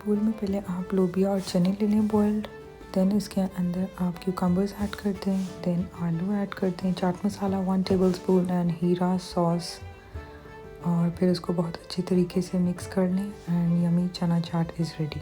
बोल में पहले आप लोबिया और चने ले लें बॉइल्ड। देन इसके अंदर आप क्यूकम्बर्स ऐड करते हैं, देन आलू ऐड करते हैं, chaat masala 1 tablespoon and Heera sauce, और फिर इसको बहुत अच्छी तरीके से मिक्स कर लें एंड यमी चना चाट इज़ रेडी।